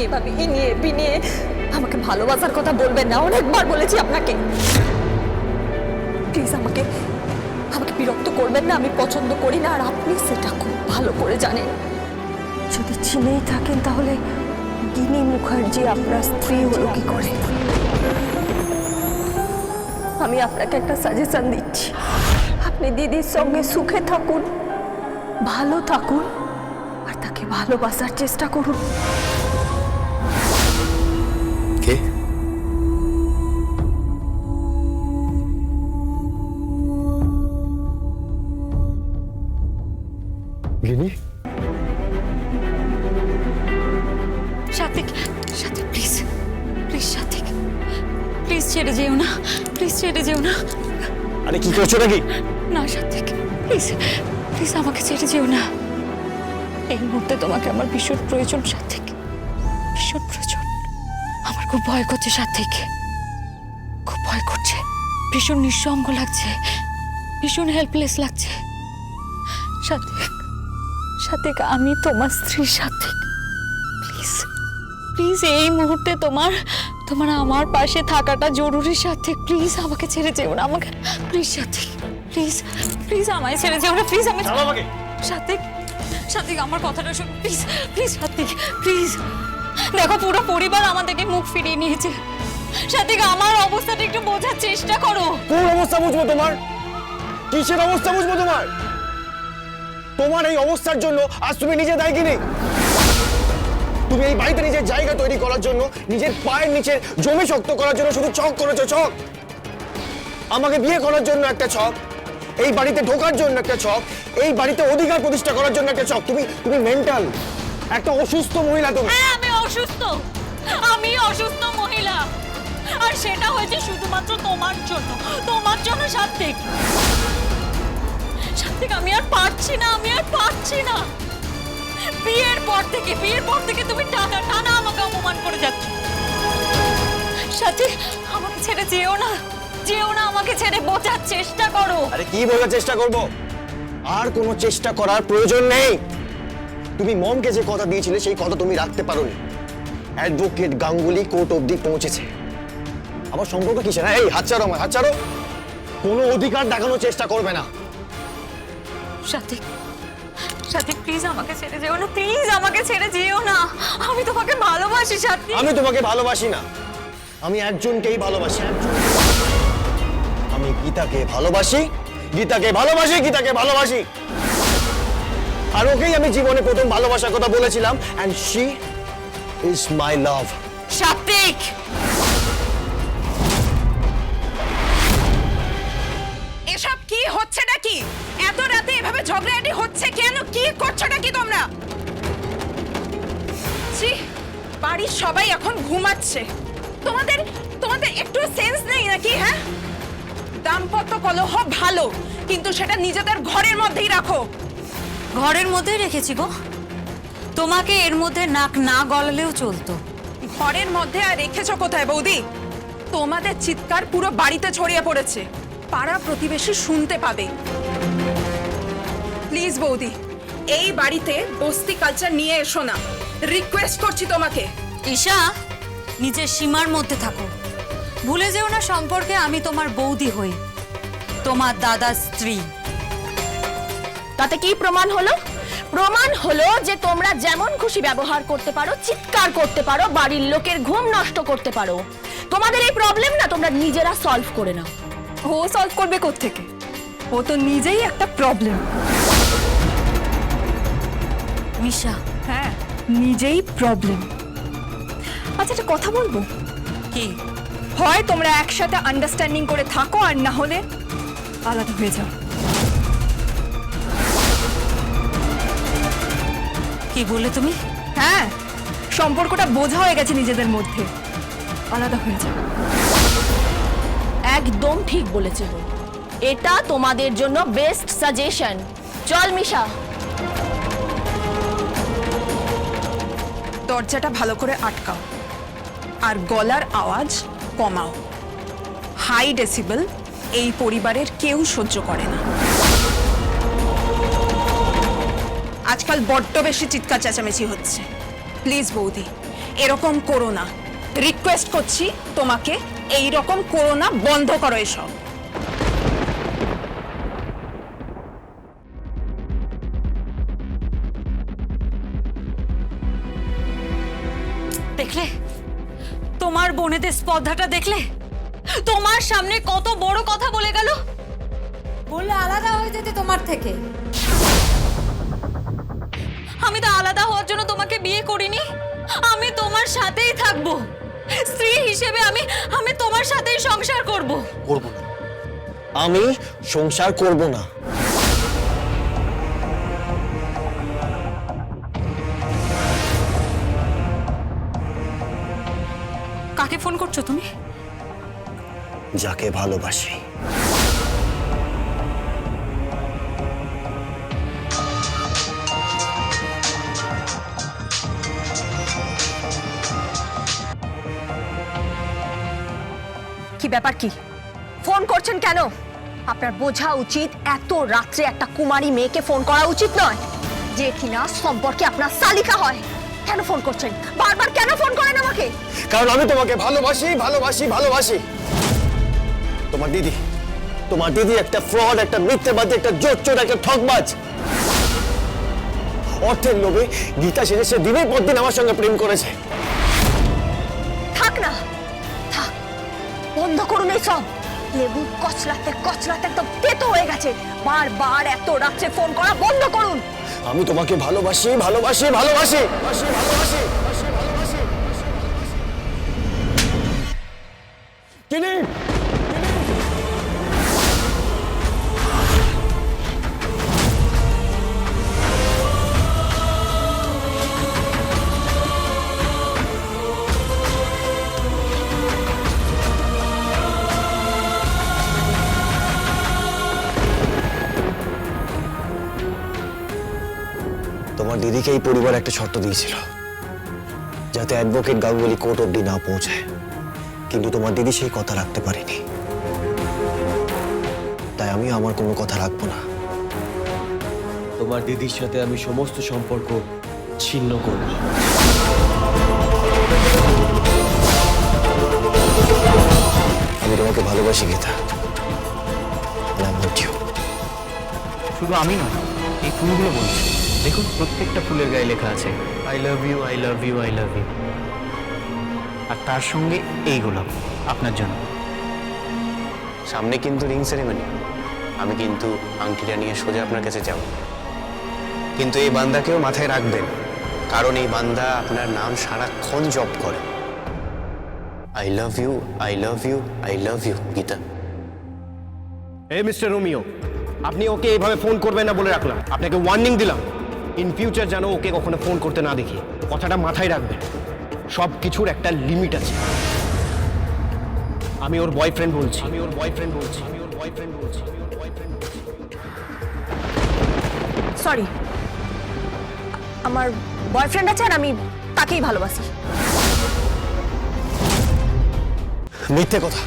এভাবে নিয়ে বিনিয়ে আমাকে ভালোবাসার কথা বলবেন না। অনেকবার বলেছি আপনাকে, প্লিজ আমাকে আমাকে বিরক্ত করবেন না। আমি পছন্দ করি না, আর আপনি সেটা খুব ভালো করে জানেন। যদি চিনেই থাকেন তাহলে গিনি মুখার্জি আপনার স্ত্রী হলো কি করে? আমি আপনাকে একটা সাজেশন দিচ্ছি, আপনি দিদির সঙ্গে সুখে থাকুন, ভালো থাকুন, আর তাকে ভালোবাসার চেষ্টা করুন। কে? গিনি? সাত্বিক, সাত্বিক প্লিজ, প্লিজ সাত্বিক, প্লিজ ছেড়ে যেও না, প্লিজ ছেড়ে যেও না। আরে কি করছো নাকি? না সাত্বিক, প্লিজ প্লিজ আমাকে ছেড়ে যেও না। এই মুহূর্তে তোমাকে আমার ভীষণ প্রয়োজন সাত্বিক, ভীষণ প্রয়োজন। আমার খুব ভয় করছে সাত্বিক, খুব ভয় করছে, ভীষণ নিঃসঙ্গ লাগছে, ভীষণ হেল্পলেস লাগছে। সাত্বিক, সাত্বিক আমি তোমার স্ত্রী সাত্বিক, প্লিজ প্লিজ এই মুহূর্তে তোমার তোমার আমার পাশে থাকাটা জরুরি সাত্বিক। প্লিজ আমাকে ছেড়ে যেও না, আমাকে প্লিজ সাত্বিক, প্লিজ প্লিজ আমায় ছেড়ে যেও না, প্লিজ আমি সাত্বিক, সাত্বিক আমার কথাটা শোনো প্লিজ, প্লিজ সাত্বিক প্লিজ। দেখো পুরো পরিবার আমাদেরকে মুখ ফিরিয়ে নিয়েছে সাত্বিক, আমার অবস্থাটা একটু বোঝার চেষ্টা করো। কোন অবস্থা বুঝবো তোমার? কিসের অবস্থা বুঝবো তোমার? তোমার এই অবস্থার জন্য আজ তুমি নিজে দায়ী কি নেই? তুমি এই বাড়িতে নিজের জায়গা তৈরি করার জন্য, নিজের পায়ের নিচে জমি শক্ত করার জন্য শুধু ছক করেছো, ছক। আমাকে বিয়ে করার জন্য একটা ছক, এই বাড়িতে ঢোকার জন্য একটা ছক, এই বাড়িতে অধিকার প্রতিষ্ঠা করার জন্য একটা ছক। তুমি তুমি মেন্টাল, একটা অসুস্থ মহিলা তুমি। হ্যাঁ আমি অসুস্থ, আমি অসুস্থ মহিলা, আর সেটা হয়েছে শুধুমাত্র তোমার জন্য সাত্বিক। সাত্বিক আমি আর পারছি না, আমি আর পারছি না। বিয়ের পর থেকে তুমি টানা আমাকে অপমান করে যাচ্ছ। সাত্বিক আমাকে ছেড়ে যেও না, যেও না, আমাকে ছেড়ে বোঝার চেষ্টা করো। আরে কি বলার চেষ্টা করব? আর কোনো চেষ্টা করার প্রয়োজন নেই। তুমি মমকে যে কথা দিয়েছিলে সেই কথা তুমি রাখতে পারোনি। অ্যাডভোকেট গাঙ্গুলি কোর্ট অবধি পৌঁছেছে। আমার সম্পর্ক কিসের? এই হাত ছাড়ো আমার, হাত ছাড়ো। কোনো অধিকার দেখানোর চেষ্টা করবে না। সাত্বিক, সাত্বিক প্লিজ আমাকে ছেড়ে যেও না, প্লিজ আমাকে ছেড়ে যেও না। আমি তোমাকে ভালোবাসি সাত্বিক। আমি তোমাকে ভালোবাসি না, আমি একজনকেই ভালোবাসি। আমি গীতাকে ভালোবাসি, গীতাকে ভালোবাসি, গীতাকে ভালোবাসি। আর ওকেই আমি জীবনে প্রথম ভালোবাসার কথা বলেছিলাম, and she is my love. সাত্বিক এসব কি হচ্ছে নাকি? এত রাতে এভাবে ঝগড়াঝাটি হচ্ছে কেন? কি করছো নাকি তোমরা? ছি, বাড়ির সবাই এখন ঘুমাচ্ছে, তোমাদের তোমাদের একটু সেন্স নেই নাকি? হ্যাঁ, দাম্পত্য কলহ ভালো, কিন্তু সেটা নিজেদের ঘরের মধ্যেই রাখো। ঘরের মধ্যেই রেখেছি গো, তোমাকে এর মধ্যে নাক না গলালেও চলতো। ঘরের মধ্যে আর রেখেছো কোথায় বৌদি? তোমাদের চিৎকার পুরো বাড়িতে ছড়িয়ে পড়েছে, পাড়া প্রতিবেশী শুনতে পাবে। প্লিজ বৌদি, এই বাড়িতে বস্তি কালচার নিয়ে এসো না, রিকোয়েস্ট করছি তোমাকে। ঈশা নিজের সীমার মধ্যে থাকো, ভুলে যেও না সম্পর্কে আমি তোমার বৌদি হই, তোমার দাদার স্ত্রী। তাতে কি প্রমাণ হলো? প্রমাণ হলো যে তোমরা যেমন খুশি ব্যবহার করতে পারো, চিৎকার করতে পারো, বাড়ির লোকের ঘুম নষ্ট করতে পারো। তোমাদের এই প্রবলেম না তোমরা নিজেরা সলভ করে নাও। ও সলভ করবে কোত্থেকে? ও তো নিজেই একটা প্রবলেম। মিশা হ্যাঁ, নিজেই প্রবলেম। আচ্ছা একটা কথা বলবো? কি? হয় তোমরা একসাথে আন্ডারস্ট্যান্ডিং করে থাকো, আর না হলে আলাদা হয়ে যাও। কি বললে তুমি? হ্যাঁ, সম্পর্কটা বোঝা হয়ে গেছে নিজেদের মধ্যে, আলাদা হয়ে যাও। একদম ঠিক বলেছে ও, এটা তোমাদের জন্য বেস্ট সাজেশন। চল মিশা। দরজাটা ভালো করে আটকাও আর গলার আওয়াজ কমাও। হাই ডেসিবেল এই পরিবারের কেউ সহ্য করে না। আজকাল বড্ড বেশি চিৎকার চেঁচামেচি হচ্ছে। প্লিজ বৌদি, এরকম করো না। রিকোয়েস্ট করছি তোমাকে, এই রকম করো না, বন্ধ করো এসব। দেখলে তোমার বোনেদের স্পর্ধাটা দেখলে? তোমার সামনে কত বড় কথা বলে গেল। বললে আলাদা হয়ে যেতে তোমার থেকে। আমি তো আলাদা হওয়ার জন্য তোমাকে বিয়ে করিনি, আমি তোমার সাথেই থাকবো। স্ত্রী হিসেবে আমি তোমার সাথেই সংসার করব। করব না, আমি সংসার করব না। কাকে ফোন করছো তুমি? যাকে ভালোবাসি। কি ব্যাপার, কি ফোন করছেন কেন? আপনার বোঝা উচিত এত রাত্রে একটা কুমারী মেয়েকে ফোন করা উচিত নয়, যে কিনা সম্পর্কে আপনার শালিকা হয়। কেন ফোন করছেন? বারবার কেন ফোন করেন আমাকে? কারণ আমি তোমাকে ভালোবাসি, ভালোবাসি, ভালোবাসি। তোমার দিদি একটা ফ্রড, একটা মিথ্যেবাদী, একটা জোচ্চোর, একটা ঠকবাজ। অর্থের লোভে গীতা সেজে সে দিনের পর দিন আমার সঙ্গে প্রেম করেছে। থাক না, থাক, বন্ধ করুন এই সব। লেবু কচলাতে কচলাতে একদম তেতো হয়ে গেছে। বারবার এত রাত্রে ফোন করা বন্ধ করুন। আমি তোমাকে ভালোবাসি, ভালোবাসি, ভালোবাসি, ভালোবাসি, ভালোবাসি, ভালোবাসি। কিনি তোমার দিদিকে এই পরিবার একটা শর্ত দিয়েছিল, যাতে অ্যাডভোকেট গাঙ্গুলি কোর্ট অব্দি না পৌঁছায়, কিন্তু তোমার দিদি সেই কথা রাখতে পারেনি। তাই আমি আমার কোনো কথা রাখবো না। তোমার দিদির সাথে আমি সমস্ত সম্পর্ক ছিন্ন করব। আমি তোমাকে ভালোবাসি গীতা। শুধু আমি নয়, এই ফুলগুলো বলছি। দেখুন, প্রত্যেকটা ফুলের গায়ে লেখা আছে I love you, I love you, I love you. আর তার সঙ্গে এইগুলো আপনার জন্য। সামনে কিন্তু রিং সেরেমনি, আমি কিন্তু আংটিটা নিয়ে সোজা আপনার কাছে যাব। কিন্তু এই বান্দাকেও মাথায় রাখবেন, কারণ এই বান্দা আপনার নাম সারাক্ষণ জপ করে। I love you, I love you, I love you Gita. এই মিস্টার রোমিও, আপনি ওকে এইভাবে ফোন করবেন না বলে রাখলাম। আপনাকে ওয়ার্নিং দিলাম, ইন ফিউচার যেন ওকে কখনো ফোন করতে না দেখি। কথাটা মাথায় রাখবেন, সব কিছুর একটা লিমিট আছে। আমি ওর বয়ফ্রেন্ড বলছি, আমি ওর বয়ফ্রেন্ড বলছি, আমি ওর বয়ফ্রেন্ড বলছি, আমি ওর বয়ফ্রেন্ড বলছি। সরি, আমার বয়ফ্রেন্ড আছে আর আমি তাকেই ভালোবাসি। মিথ্যে কথা,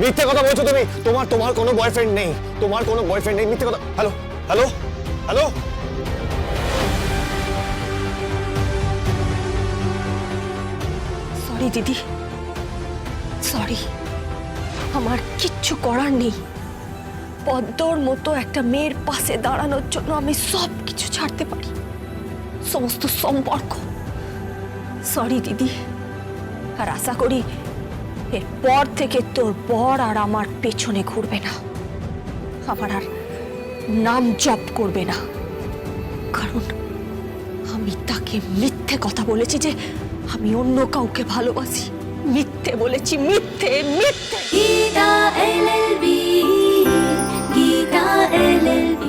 মিথ্যে কথা বলছো তুমি। তোমার কোনো বয়ফ্রেন্ড নেই, তোমার কোনো বয়ফ্রেন্ড নেই, মিথ্যে কথা। Hello, hello, hello. সরি দিদি, সরি, আমার কিচ্ছু করার নেই। পদ্মর মতো একটা মেয়ের পাশে দাঁড়ানোর জন্য আমি সব কিছু ছাড়তে পারি, সমস্ত সম্পর্ক। সরি দিদি, আর আশা করি এরপর থেকে তোর বর আর আমার পেছনে ঘুরবে না, আমার আর নাম জপ করবে না, কারণ আমি তাকে মিথ্যে কথা বলেছি যে আমি অন্য কাউকে ভালোবাসি। মিথ্যে বলেছি, মিথ্যে, মিথ্যে। Gita LLB, Gita LLB।